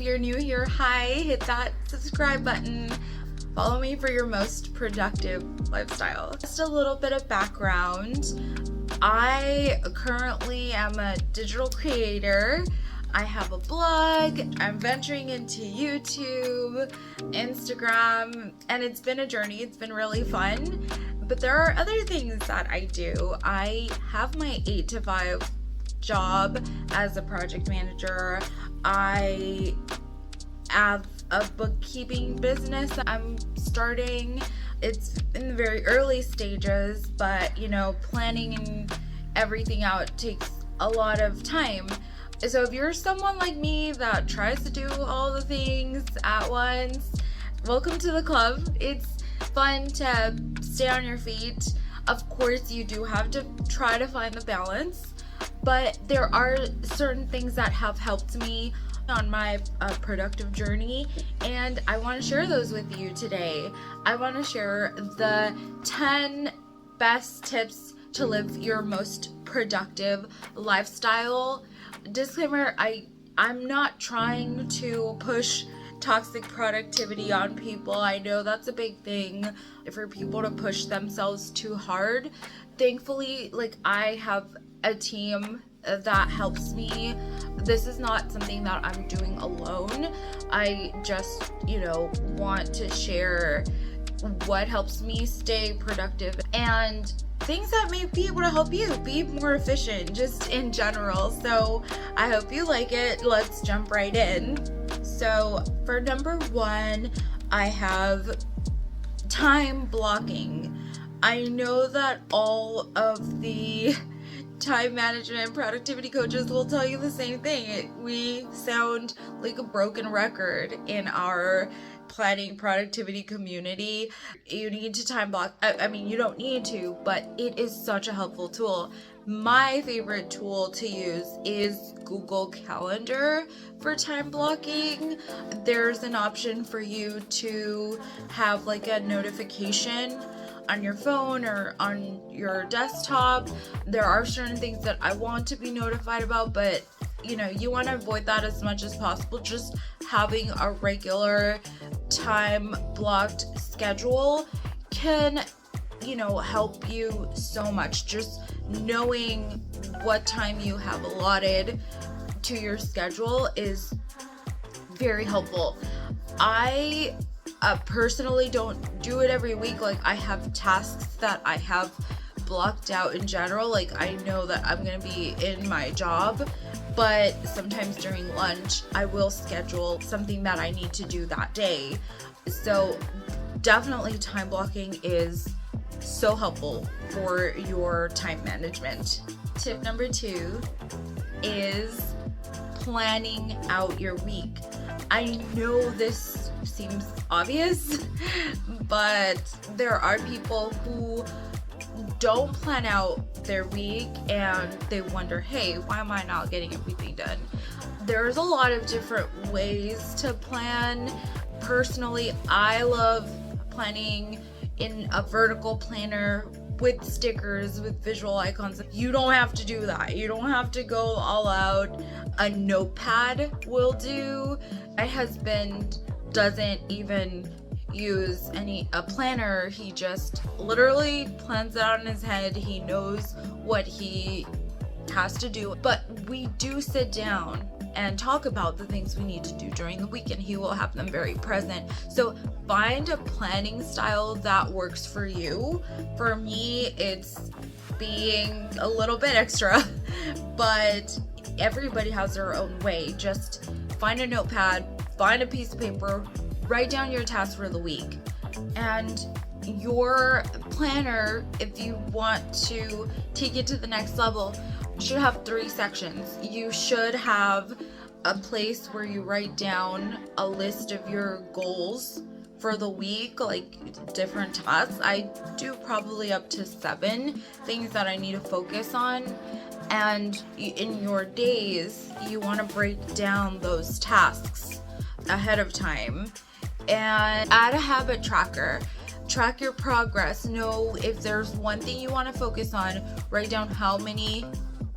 you're new here, hi, hit that subscribe button. Follow me for your most productive lifestyle. Just a little bit of background. I currently am a digital creator. I have a blog. I'm venturing into YouTube, Instagram, and it's been a journey. It's been really fun. But there are other things that I do. I have my 8 to 5 job as a project manager. I have a bookkeeping business I'm starting. It's in the very early stages, but planning and everything out takes a lot of time. So if you're someone like me that tries to do all the things at once, welcome to the club. It's fun to stay on your feet. Of course, you do have to try to find the balance, but there are certain things that have helped me on my productive journey, and I want to share those with you today. I want to share the 10 best tips to live your most productive lifestyle. Disclaimer, I'm not trying to push toxic productivity on people. I know that's a big thing for people to push themselves too hard. Thankfully, I have a team that helps me. This is not something that I'm doing alone. I just, want to share what helps me stay productive and things that may be able to help you be more efficient just in general. So I hope you like it. Let's jump right in. So for number 1, I have time blocking. I know that all of the time management and productivity coaches will tell you the same thing. We sound like a broken record in our planning productivity community. You need to time block. I mean, you don't need to, but it is such a helpful tool. My favorite tool to use is Google Calendar for time blocking. There's an option for you to have a notification on your phone or on your desktop. There are certain things that I want to be notified about, but you want to avoid that as much as possible. Just having a regular time blocked schedule can help you so much. Just knowing what time you have allotted to your schedule is very helpful. I personally don't do it every week. I have tasks that I have blocked out in general. I know that I'm gonna be in my job, but sometimes during lunch I will schedule something that I need to do that day. So definitely time blocking is so helpful for your time management. Tip number 2 is planning out your week. I know this seems obvious, but there are people who don't plan out their week and they wonder, hey, why am I not getting everything done? There's a lot of different ways to plan. Personally, I love planning in a vertical planner with stickers, with visual icons. You don't have to do that. You don't have to go all out. A notepad will do. My husband doesn't even use a planner. He just literally plans it out in his head. He knows what he has to do. But we do sit down and talk about the things we need to do during the week, and he will have them very present. So find a planning style that works for you. For me, it's being a little bit extra, but everybody has their own way. Just find a notepad, find a piece of paper, write down your tasks for the week. And your planner, if you want to take it to the next level, should have 3 sections. You should have a place where you write down a list of your goals for the week, different tasks. I do probably up to 7 things that I need to focus on. And in your days, you want to break down those tasks ahead of time. And add a habit tracker. Track your progress. Know if there's one thing you want to focus on, write down how many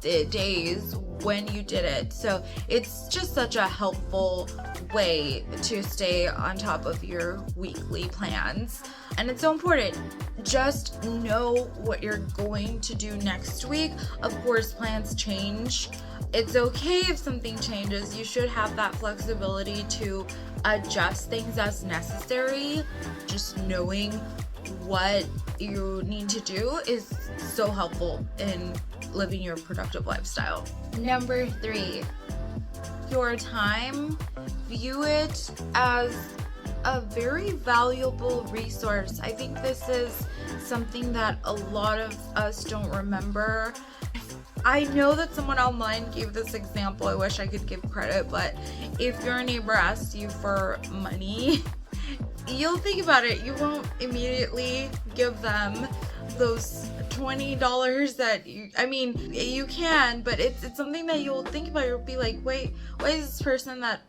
days, when you did it. So it's just such a helpful way to stay on top of your weekly plans. And it's so important. Just know what you're going to do next week. Of course, plans change. It's okay if something changes. You should have that flexibility to adjust things as necessary. Just knowing what you need to do is so helpful in living your productive lifestyle. Number 3, your time. View it as a very valuable resource. I think this is something that a lot of us don't remember. I know that someone online gave this example. I wish I could give credit, but if your neighbor asks you for money, you'll think about it. You won't immediately give them those $20 that you can, but it's something that you'll think about. You'll be like, wait, why is this person that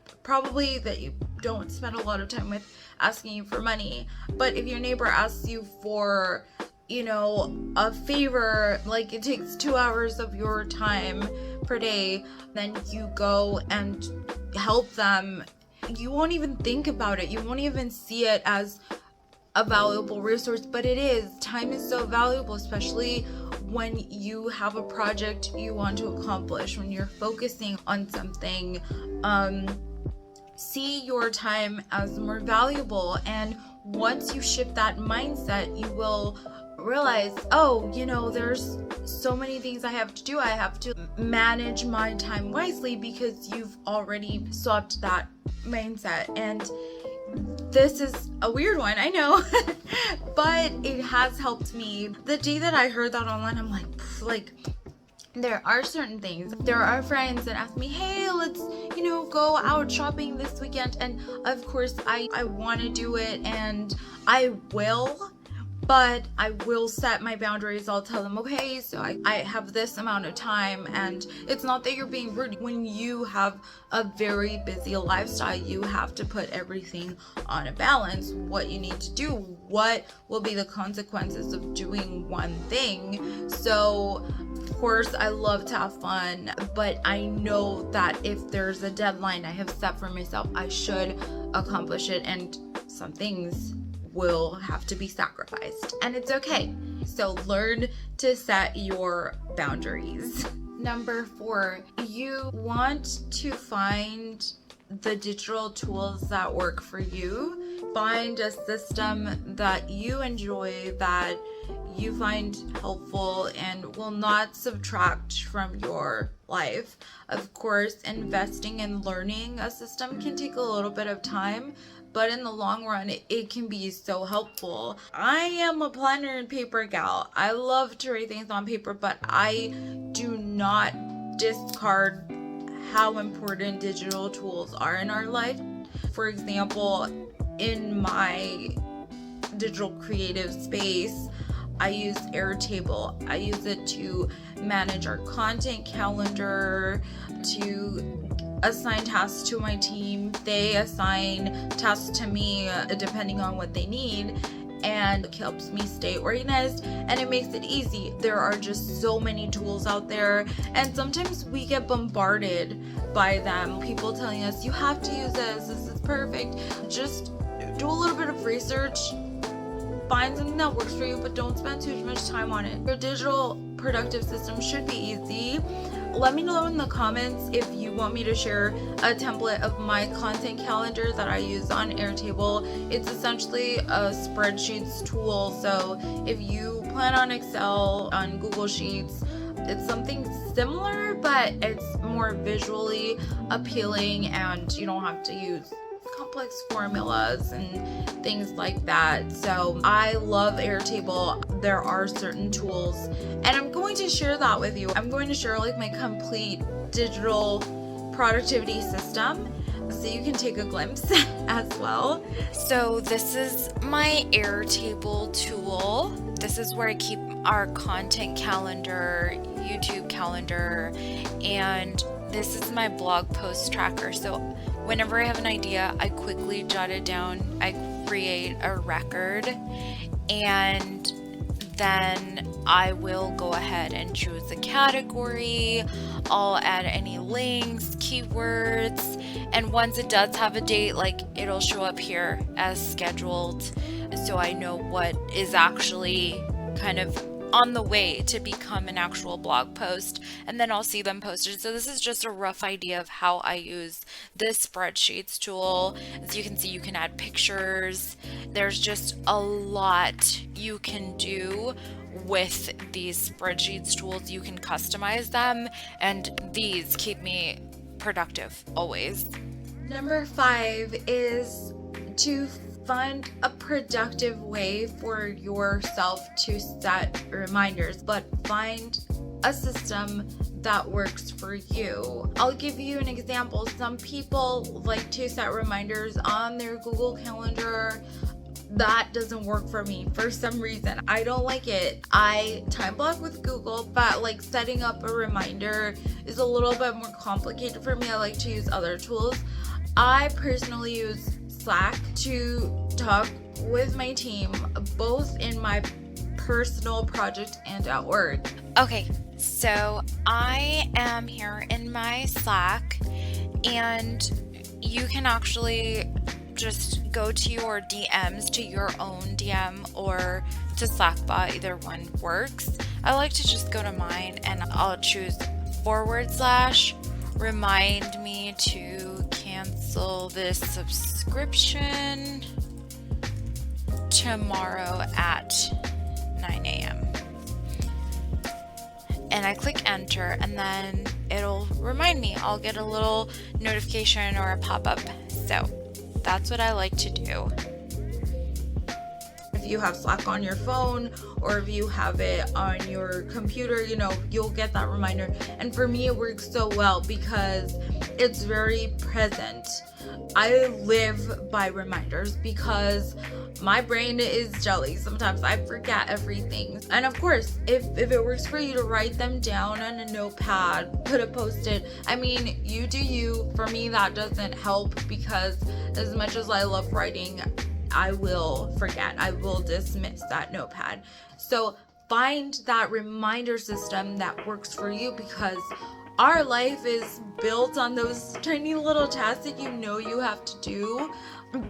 you don't spend a lot of time with asking you for money? But if your neighbor asks you for, a favor, like it takes 2 hours of your time per day, then you go and help them. You won't even think about it. You won't even see it as a valuable resource, but it is. Time is so valuable, especially when you have a project you want to accomplish, when you're focusing on something. See your time as more valuable, and once you shift that mindset, you will realize, there's so many things I have to do. I have to manage my time wisely, because you've already swapped that mindset. And this is a weird one, I know, but it has helped me. The day that I heard that online, I'm like, there are certain things. There are friends that ask me, hey, let's, go out shopping this weekend. And of course, I want to do it, and I will. But I will set my boundaries. I'll tell them, okay, so I have this amount of time. And it's not that you're being rude. When you have a very busy lifestyle, you have to put everything on a balance. What you need to do, what will be the consequences of doing one thing. So, of course, I love to have fun, but I know that if there's a deadline I have set for myself, I should accomplish it. And some things will have to be sacrificed, and it's okay. So learn to set your boundaries. Number 4, you want to find the digital tools that work for you. Find a system that you enjoy, that you find helpful and will not subtract from your life. Of course, investing in learning a system can take a little bit of time, but in the long run, it can be so helpful. I am a planner and paper gal. I love to write things on paper, but I do not discard how important digital tools are in our life. For example, in my digital creative space, I use Airtable. I use it to manage our content calendar, to assign tasks to my team. They assign tasks to me depending on what they need, and it helps me stay organized, and it makes it easy. There are just so many tools out there, and sometimes we get bombarded by them. People telling us, you have to use this is perfect. Just do a little bit of research. Find something that works for you, but don't spend too much time on it. Your digital productive system should be easy. Let me know in the comments if you want me to share a template of my content calendar that I use on Airtable. It's essentially a spreadsheets tool. So if you plan on Excel, on Google Sheets, it's something similar, but it's more visually appealing, and you don't have to use complex formulas and things like that. So I love Airtable. There are certain tools, and I'm going to share that with you. I'm going to share my complete digital productivity system, so you can take a glimpse as well. So this is my Airtable tool. This is where I keep our content calendar, YouTube calendar, and this is my blog post tracker. So whenever I have an idea, I quickly jot it down. I create a record, and then I will go ahead and choose a category. I'll add any links, keywords, and once it does have a date, like, it'll show up here as scheduled, so I know what is actually kind of on the way to become an actual blog post, and then I'll see them posted. So this is just a rough idea of how I use this spreadsheets tool. As you can see, you can add pictures. There's just a lot you can do with these spreadsheets tools. You can customize them, and these keep me productive always. Number 5 is to find a productive way for yourself to set reminders, but find a system that works for you. I'll give you an example. Some people like to set reminders on their Google Calendar. That doesn't work for me for some reason. I don't like it. I time block with Google, but like setting up a reminder is a little bit more complicated for me. I like to use other tools. I personally use Slack to talk with my team, both in my personal project and at work. Okay, so I am here in my Slack, and you can actually just go to your DMs, to your own DM or to Slackbot, either one works. I like to just go to mine and I'll choose / remind me to cancel this subscription tomorrow at 9 a.m. And I click enter, and then it'll remind me. I'll get a little notification or a pop-up. So that's what I like to do. If you have Slack on your phone or if you have it on your computer, you'll get that reminder. And for me, it works so well because it's very present. I live by reminders because my brain is jelly. Sometimes I forget everything. And of course, if it works for you to write them down on a notepad, put a post-it, you do you. For me, that doesn't help because as much as I love writing, I will forget. I will dismiss that notepad. So find that reminder system that works for you, because our life is built on those tiny little tasks that you have to do,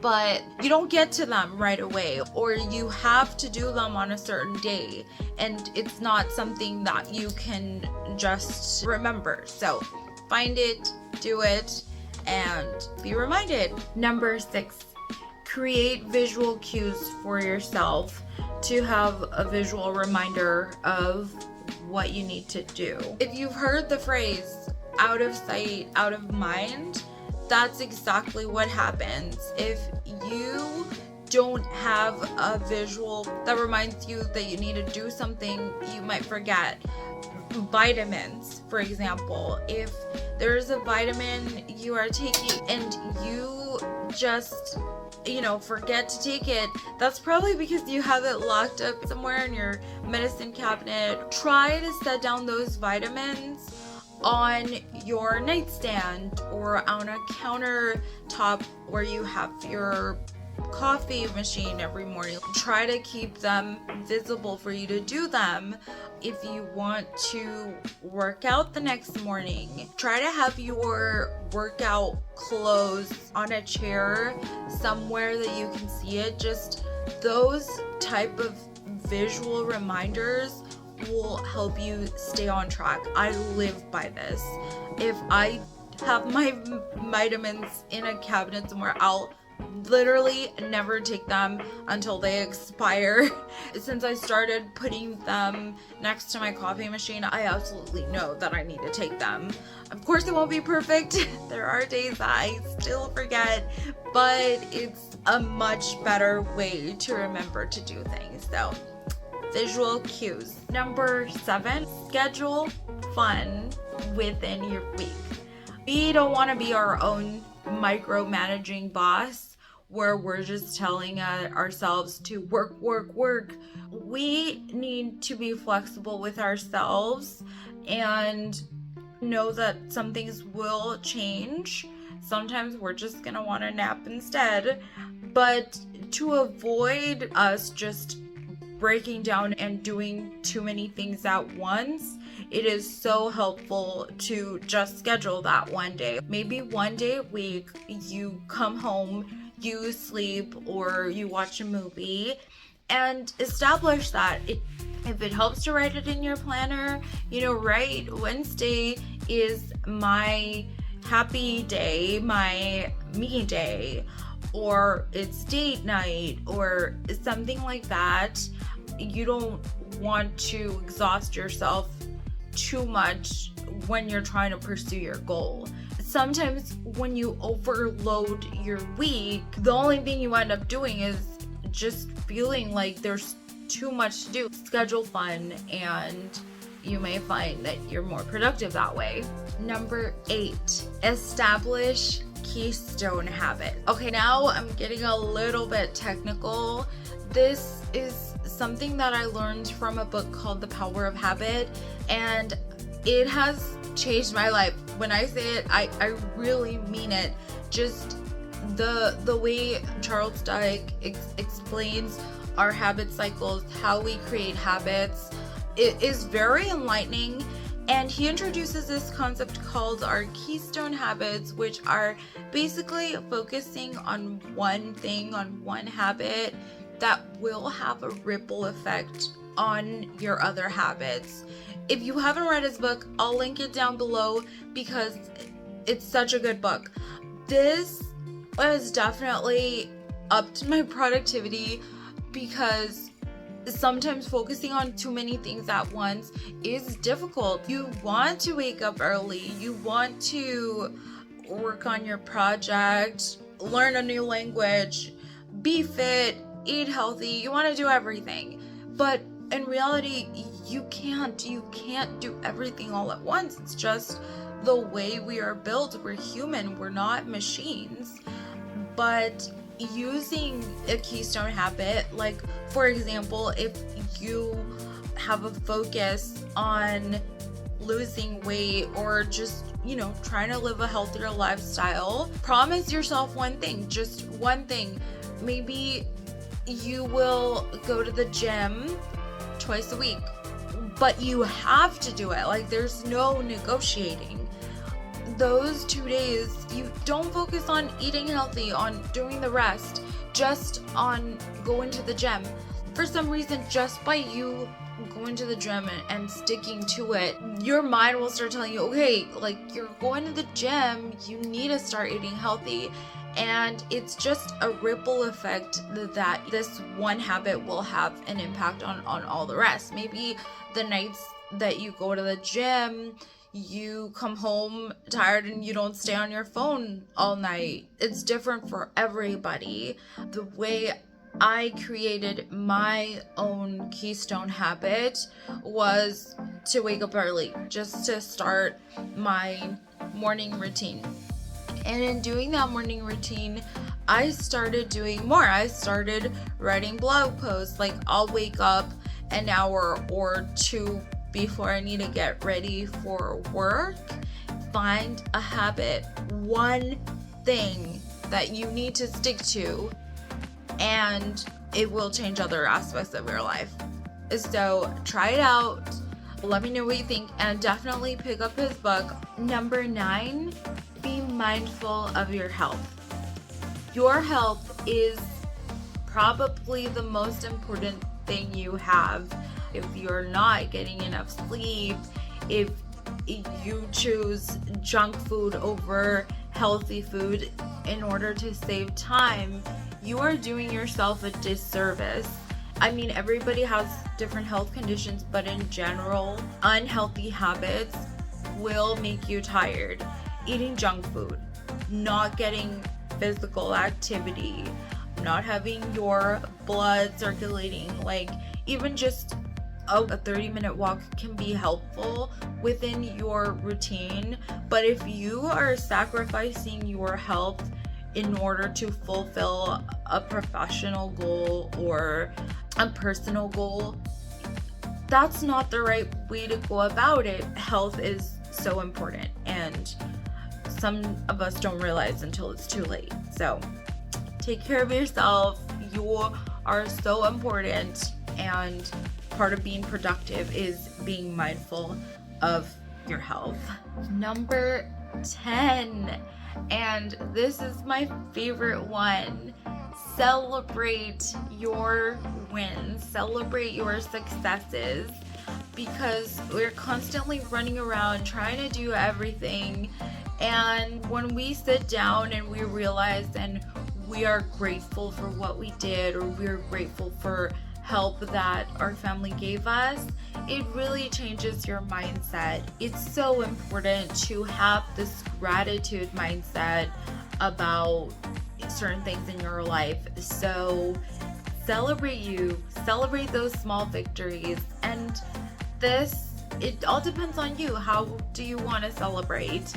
but you don't get to them right away, or you have to do them on a certain day, and it's not something that you can just remember. So find it, do it, and be reminded. Number 6, create visual cues for yourself to have a visual reminder of what you need to do. If you've heard the phrase out of sight, out of mind, that's exactly what happens. If you don't have a visual that reminds you that you need to do something, you might forget. Vitamins, for example, if there's a vitamin you are taking and you just forget to take it, that's probably because you have it locked up somewhere in your medicine cabinet. Try to set down those vitamins on your nightstand or on a countertop where you have your coffee machine every morning. Try to keep them visible for you to do them. If you want to work out the next morning, try to have your workout clothes on a chair somewhere that you can see it. Just those type of visual reminders will help you stay on track. I live by this. If I have my vitamins in a cabinet somewhere, I'll literally never take them until they expire. Since I started putting them next to my coffee machine, I absolutely know that I need to take them. Of course, it won't be perfect. There are days that I still forget, but it's a much better way to remember to do things. So, visual cues. Number 7, schedule fun within your week. We don't want to be our own micromanaging boss where we're just telling ourselves to work. We need to be flexible with ourselves and know that some things will change. Sometimes we're just gonna want to nap instead, but to avoid us just breaking down and doing too many things at once, it is so helpful to just schedule that one day. Maybe one day a week, you come home, you sleep, or you watch a movie, and establish that. If it helps to write it in your planner, write Wednesday is my happy day, my me day, or it's date night, or something like that. You don't want to exhaust yourself too much when you're trying to pursue your goal. Sometimes when you overload your week, the only thing you end up doing is just feeling like there's too much to do. Schedule fun, and you may find that you're more productive that way. Number 8, establish Keystone habit. Okay, now I'm getting a little bit technical. This is something that I learned from a book called The Power of Habit, and it has changed my life. When I say it, I really mean it. Just the way Charles Duhigg explains our habit cycles, how we create habits, it is very enlightening. And he introduces this concept called our Keystone habits, which are basically focusing on one thing, on one habit that will have a ripple effect on your other habits. If you haven't read his book, I'll link it down below because it's such a good book. This has definitely upped my productivity, because sometimes focusing on too many things at once is difficult. You want to wake up early, you want to work on your project, learn a new language, be fit, eat healthy, you want to do everything. But in reality, you can't do everything all at once. It's just the way we are built. We're human, we're not machines. But using a Keystone habit, like for example, if you have a focus on losing weight or just trying to live a healthier lifestyle, promise yourself one thing, just one thing. Maybe you will go to the gym twice a week, but you have to do it. Like, there's no negotiating. Those 2 days, you don't focus on eating healthy, on doing the rest, just on going to the gym. For some reason, just by you going to the gym and sticking to it, your mind will start telling you, okay, like, you're going to the gym, you need to start eating healthy. And it's just a ripple effect that this one habit will have an impact on all the rest. Maybe the nights that you go to the gym, you come home tired and you don't stay on your phone all night. It's different for everybody. The way I created my own Keystone habit was to wake up early, just to start my morning routine. And in doing that morning routine, I started doing more. I started writing blog posts. Like, I'll wake up an hour or two before I need to get ready for work. Find a habit, one thing that you need to stick to, and it will change other aspects of your life. So try it out. Let me know what you think, and definitely pick up his book. Number 9, be mindful of your health. Your health is probably the most important thing you have. If you're not getting enough sleep, if you choose junk food over healthy food in order to save time, you are doing yourself a disservice. I mean, everybody has different health conditions, but in general, unhealthy habits will make you tired. Eating junk food, not getting physical activity, not having your blood circulating, like even just a 30-minute walk can be helpful within your routine. But if you are sacrificing your health in order to fulfill a professional goal or a personal goal, that's not the right way to go about it. Health is so important, and some of us don't realize until it's too late. So take care of yourself. You are so important. and part of being productive is being mindful of your health. Number 10, and this is my favorite one: celebrate your wins, celebrate your successes, because we're constantly running around trying to do everything. And when we sit down and we realize and we are grateful for what we did, or we're grateful for help that our family gave us, it really changes your mindset. It's so important to have this gratitude mindset about certain things in your life. So celebrate you, celebrate those small victories. And it all depends on you. How do you want to celebrate?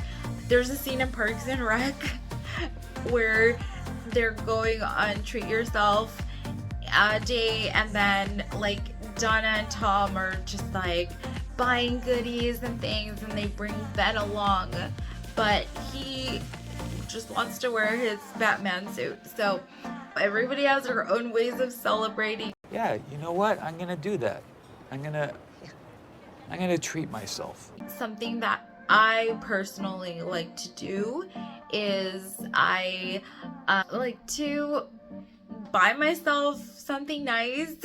There's a scene in Parks and Rec where they're going on Treat Yourself day, and then like Donna and Tom are just like buying goodies and things, and they bring Ben along, but he just wants to wear his Batman suit. So everybody has their own ways of celebrating. Yeah, you know what? I'm gonna do that. I'm gonna treat myself. Something that I personally like to do is I like to buy myself something nice.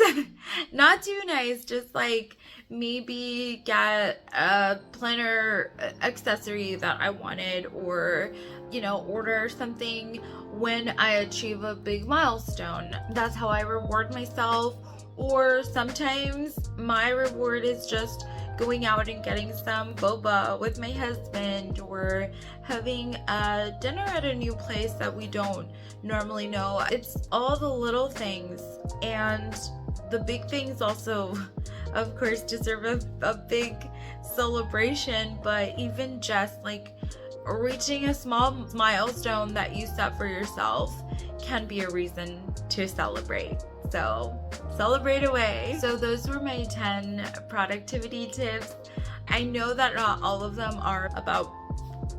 Not too nice, just like maybe get a planner accessory that I wanted, or order something when I achieve a big milestone. That's how I reward myself. Or sometimes my reward is just going out and getting some boba with my husband, or having a dinner at a new place that we don't normally know. It's all the little things, and the big things also, of course, deserve a big celebration. But even just like reaching a small milestone that you set for yourself can be a reason to celebrate. So celebrate away. So those were my 10 productivity tips. I know that not all of them are about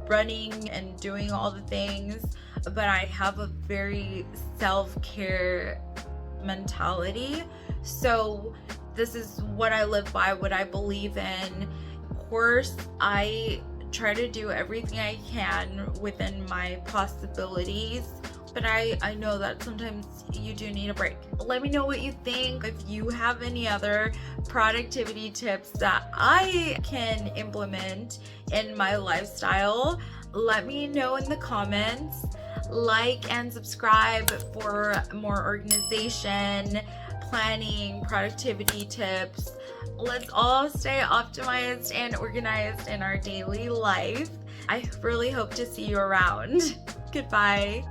running and doing all the things, but I have a very self-care mentality. So this is what I live by, what I believe in. Of course, I try to do everything I can within my possibilities, but I know that sometimes you do need a break. Let me know what you think. If you have any other productivity tips that I can implement in my lifestyle, let me know in the comments. Like and subscribe for more organization, planning, productivity tips. Let's all stay optimized and organized in our daily life. I really hope to see you around. Goodbye.